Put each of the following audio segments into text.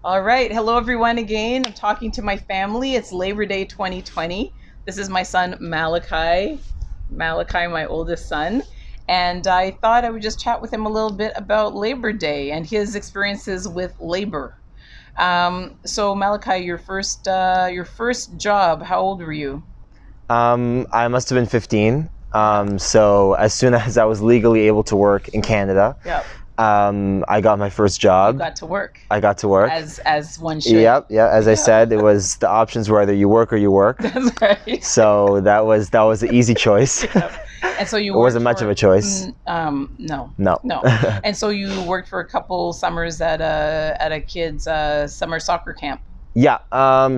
All right. Hello, everyone, again. I'm talking to my family. It's Labor Day 2020. This is my son, Malachi, my oldest son. And I thought I would just chat with him a little bit about Labor Day and his experiences with labor. So, Malachi, your first job, how old were you? I must have been 15. So as soon as I was legally able to work in Canada, Yep. I got my first You job. got to work, I got to work. as one should. Yep, yeah. As I Yeah. said, it was the options were either you work or you work. That's right. So that was the easy choice. Yep. And so you It worked wasn't much of for a choice. no, No. no. And so you worked for a couple summers at a kid's summer soccer camp. Yeah.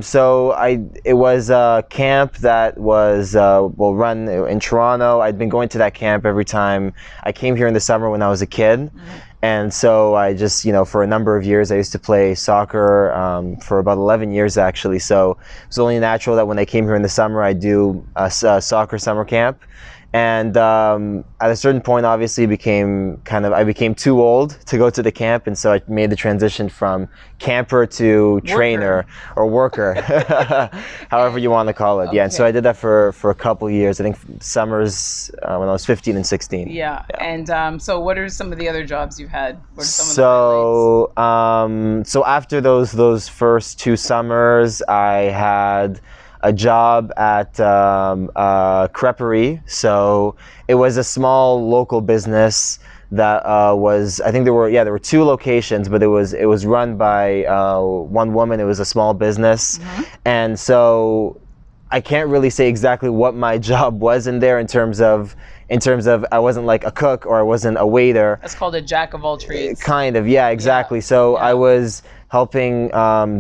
So it was a camp that was run in Toronto. I'd been going to that camp every time I came here in the summer when I was a kid. And so I just, for a number of years, I used to play soccer for about 11 years, actually. So it was only natural that when I came here in the summer, I do a soccer summer camp. And at a certain point, obviously, I became too old to go to the camp, and so I made the transition from camper to trainer or worker, however you want to call it. Yeah, and so Okay. I did that for a couple of years. I think summers when I was 15 and 16. Yeah. And so what are some of the other jobs you've had? What are some of the So after those first 2 summers, I had a job at a creperie. So it was a small local business that I think there were 2 locations, but it was run by one woman. It was a small business, and so I can't really say exactly what my job was in there in terms of I wasn't like a cook or I wasn't a waiter. That's called a jack of all trades. Kind of, yeah, exactly. So Yeah. I was helping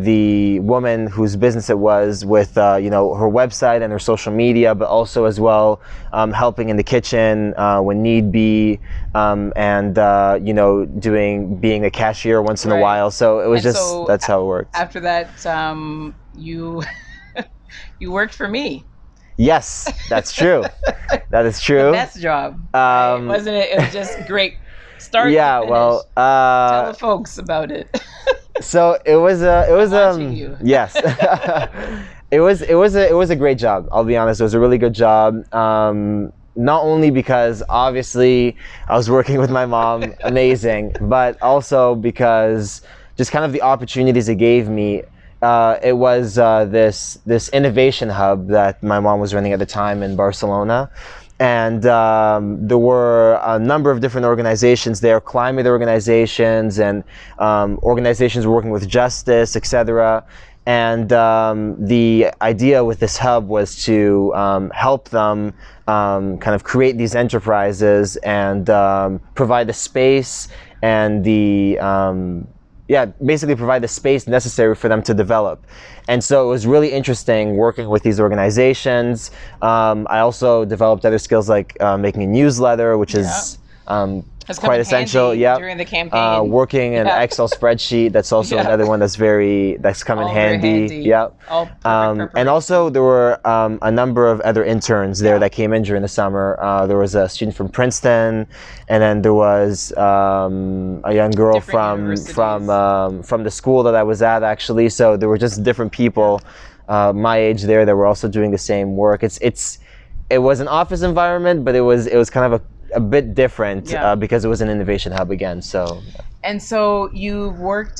the woman whose business it was with, her website and her social media, but also as well helping in the kitchen when need be, and being a cashier once in a Right. while. So it was And just so that's how it worked. After that, you you worked for me. Yes, that's true. That is true. Best job, right? Wasn't it? It was just great. Start to Yeah, finish. well, Tell the folks about it. so it was Watching you. yes. It was a great job. I'll be honest. It was a really good job. Not only because obviously I was working with my mom, amazing, but also because just kind of the opportunities it gave me. It was this innovation hub that my mom was running at the time in Barcelona. And there were a number of different organizations there, climate organizations and organizations working with justice, etc. And the idea with this hub was to help them kind of create these enterprises and provide the space and basically provide the space necessary for them to develop. And so it was really interesting working with these organizations. I also developed other skills like making a newsletter, which is Has come quite in essential. handy Yeah. during the campaign. Working an Yeah. Excel spreadsheet, that's also Yeah. another one that's come in All very handy. handy. Yeah. All perfect And preparation. also there were a number of other interns there that came in during the summer. There was a student from Princeton, and then there was a young girl Different from universities. from the school that I was at, actually. So there were just different people my age there that were also doing the same work. It was an office environment, but it was kind of a bit different Yeah. because it was an innovation hub again. So And so you worked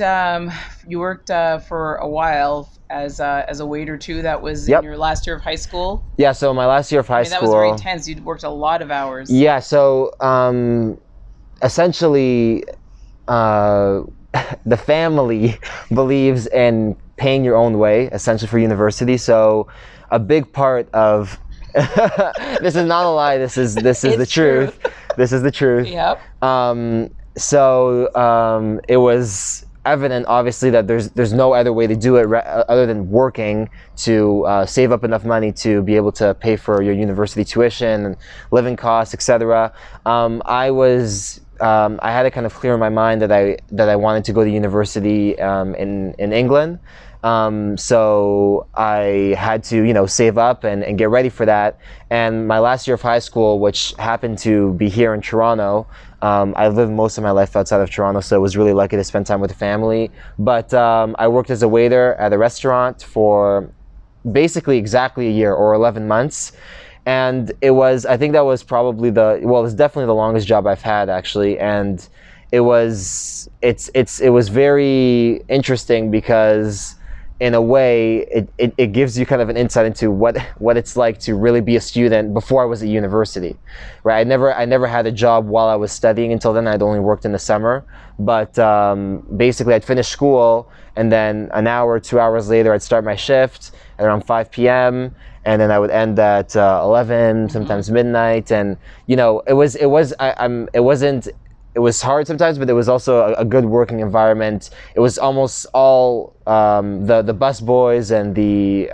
for a while as a waiter too. That was Yep. in your last year of high school. yeah, so my last year of high I mean, that school. was very intense. You worked a lot of hours. Yeah, so essentially, the family believes in paying your own way, essentially for university. So a big part of this is not a lie. This is the It's truth. true. This is the truth. Yep. So it was evident, obviously, that there's no other way to do it other than working to save up enough money to be able to pay for your university tuition and living costs, etc. I had it kind of clear in my mind that I wanted to go to university in England. So I had to, save up and get ready for that. And my last year of high school, which happened to be here in Toronto, I lived most of my life outside of Toronto, so I was really lucky to spend time with the family. But I worked as a waiter at a restaurant for basically exactly a year, or 11 months. And it was, I think that was probably it's definitely the longest job I've had, actually. And it was very interesting because in a way it gives you kind of an insight into what it's like to really be a student before I was at university, right? I never had a job while I was studying. Until then, I'd only worked in the summer. But basically, I'd finish school, and then an hour, 2 hours later, I'd start my shift at around 5 p.m. and then I would end at 11, sometimes midnight. And it was hard sometimes, but it was also a good working environment. It was almost all the bus boys and the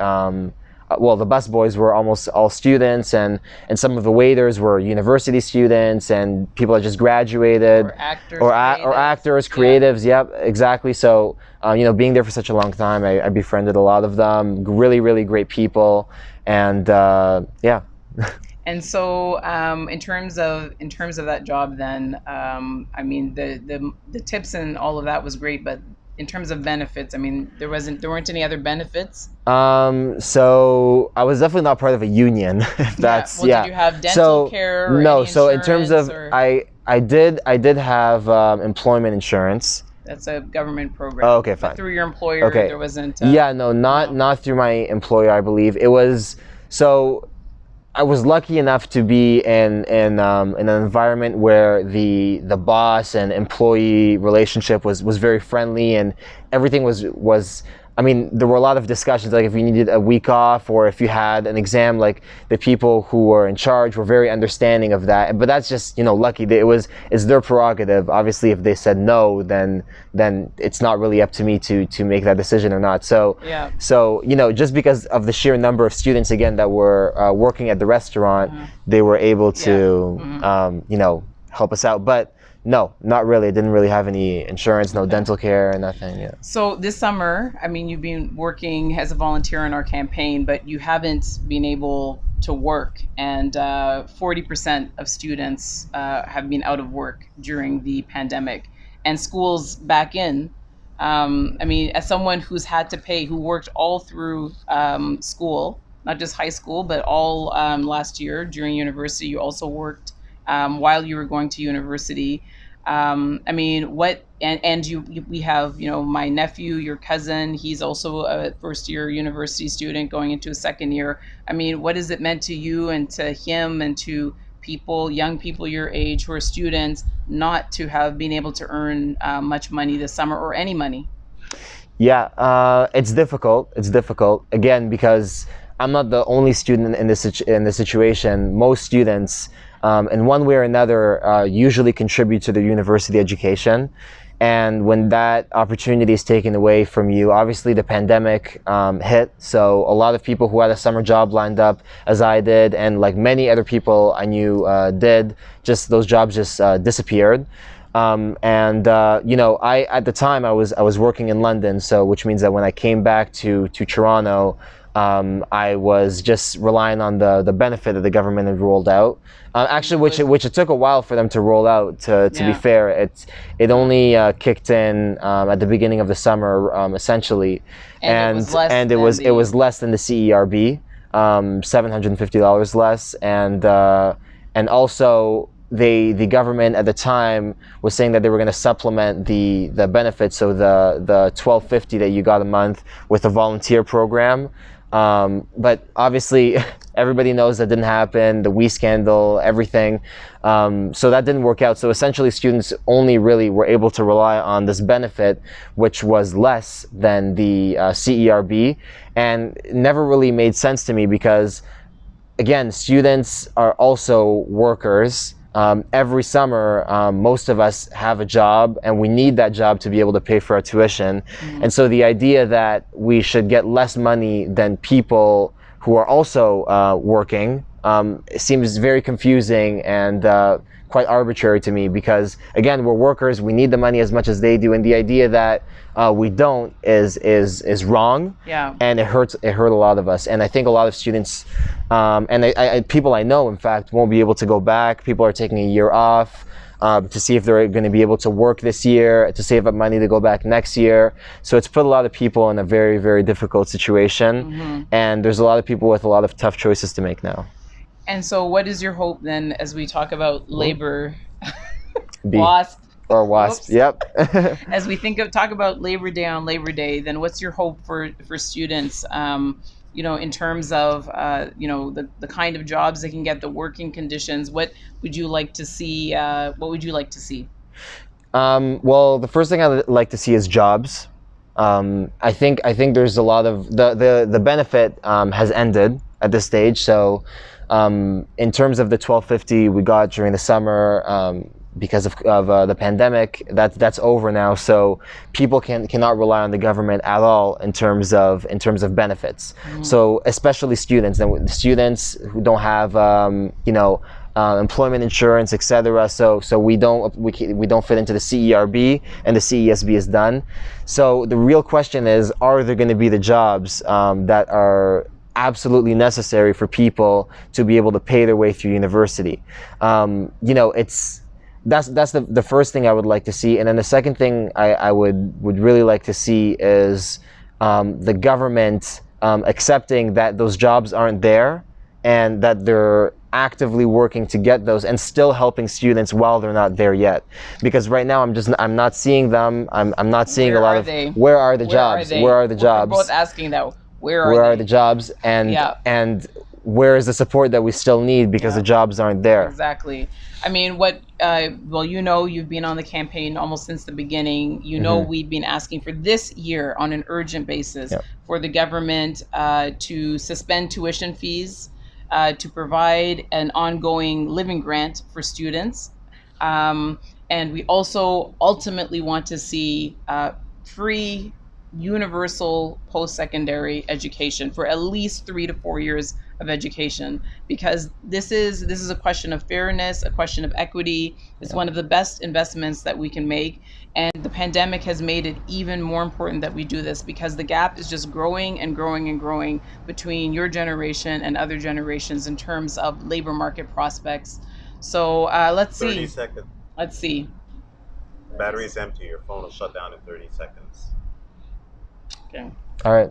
bus boys were almost all students, and some of the waiters were university students and people that just graduated, or actors, creatives. Yep, exactly. So being there for such a long time, I befriended a lot of them. Really, really great people, and yeah. And so, in terms of that job, then, I mean, the tips and all of that was great, but in terms of benefits, I mean, there weren't any other benefits. So I was definitely not part of a union. If that's Well, did you have dental care? Or no. any So in terms of, or? I did have employment insurance. That's a government program. Oh, okay, fine. But through your employer, Okay. there wasn't. Yeah, no, not through my employer. I believe it was so. I was lucky enough to be in an environment where the boss and employee relationship was very friendly, and everything was. I mean, there were a lot of discussions, like if you needed a week off or if you had an exam, like the people who were in charge were very understanding of that. But that's just, lucky. It's their prerogative. Obviously, if they said no, then it's not really up to me to make that decision or not. So, yeah. So, just because of the sheer number of students, again, that were working at the restaurant, they were able to, help us out. But no, not really. I didn't really have any insurance, no dental care, and nothing. Yeah. So this summer, I mean, you've been working as a volunteer in our campaign, but you haven't been able to work. And 40% of students have been out of work during the pandemic, and schools back in. I mean, as someone who worked all through school, not just high school, but all last year during university, you also worked while you were going to university. I mean, we have, my nephew, your cousin, he's also a first year university student going into a second year. I mean, what has it meant to you and to him and to young people your age who are students, not to have been able to earn much money this summer or any money? Yeah, it's difficult. It's difficult, again, because I'm not the only student in this situation. Most students, in one way or another, usually contribute to their university education. And when that opportunity is taken away from you, obviously the pandemic hit. So a lot of people who had a summer job lined up, as I did, and like many other people I knew did, those jobs just disappeared. I at the time I was working in London, so which means that when I came back to Toronto, I was just relying on the benefit that the government had rolled out. Actually, which it took a while for them to roll out. To be fair, it only kicked in at the beginning of the summer, essentially, and it was less than the CERB, $750 less, and also the government at the time was saying that they were going to supplement the benefits, so the $12.50 that you got a month with a volunteer program. But obviously everybody knows that didn't happen, the WE scandal, everything. So that didn't work out. So essentially students only really were able to rely on this benefit, which was less than the CERB, and it never really made sense to me because, again, students are also workers. Every summer, most of us have a job, and we need that job to be able to pay for our tuition. And so the idea that we should get less money than people who are also working seems very confusing and quite arbitrary to me, because again, we're workers, we need the money as much as they do, and the idea that we don't is wrong. Yeah. And it hurt a lot of us, and I think a lot of students and people I know, in fact, won't be able to go back. People are taking a year off. to see if they're going to be able to work this year, to save up money to go back next year. So it's put a lot of people in a very, very difficult situation. And there's a lot of people with a lot of tough choices to make now. And so, what is your hope then as we talk about labor? B. Wasp. Or WASP. Whoops. Yep. As we talk about Labor Day on Labor Day, then what's your hope for students? In terms of the kind of jobs they can get, the working conditions. What would you like to see? What would you like to see? Well, the first thing I'd like to see is jobs. I think there's a lot of the benefit has ended at this stage. So in terms of the 1250 we got during the summer, because of the pandemic, that's over now. So people cannot rely on the government at all in terms of benefits. So especially students, and students who don't have employment insurance, etc. So we don't fit into the CERB, and the CESB is done. So the real question is, are there going to be the jobs that are absolutely necessary for people to be able to pay their way through university? That's the first thing I would like to see. And then the second thing I would really like to see is the government accepting that those jobs aren't there, and that they're actively working to get those, and still helping students while they're not there yet. Because right now I'm not seeing them. I'm not seeing a lot of where are the jobs? Where are the jobs? We're both asking that. Where are the jobs? And where is the support that we still need, because the jobs aren't there? Exactly. I mean, you've been on the campaign almost since the beginning. We've been asking for this year on an urgent basis for the government to suspend tuition fees, to provide an ongoing living grant for students. And we also ultimately want to see free universal post-secondary education for at least 3 to 4 years of education, because this is a question of fairness, a question of equity. It's one of the best investments that we can make, and the pandemic has made it even more important that we do this, because the gap is just growing and growing and growing between your generation and other generations in terms of labor market prospects. So let's see. 30 seconds. Let's see. Battery's empty. Your phone will shut down in 30 seconds. Okay. All right.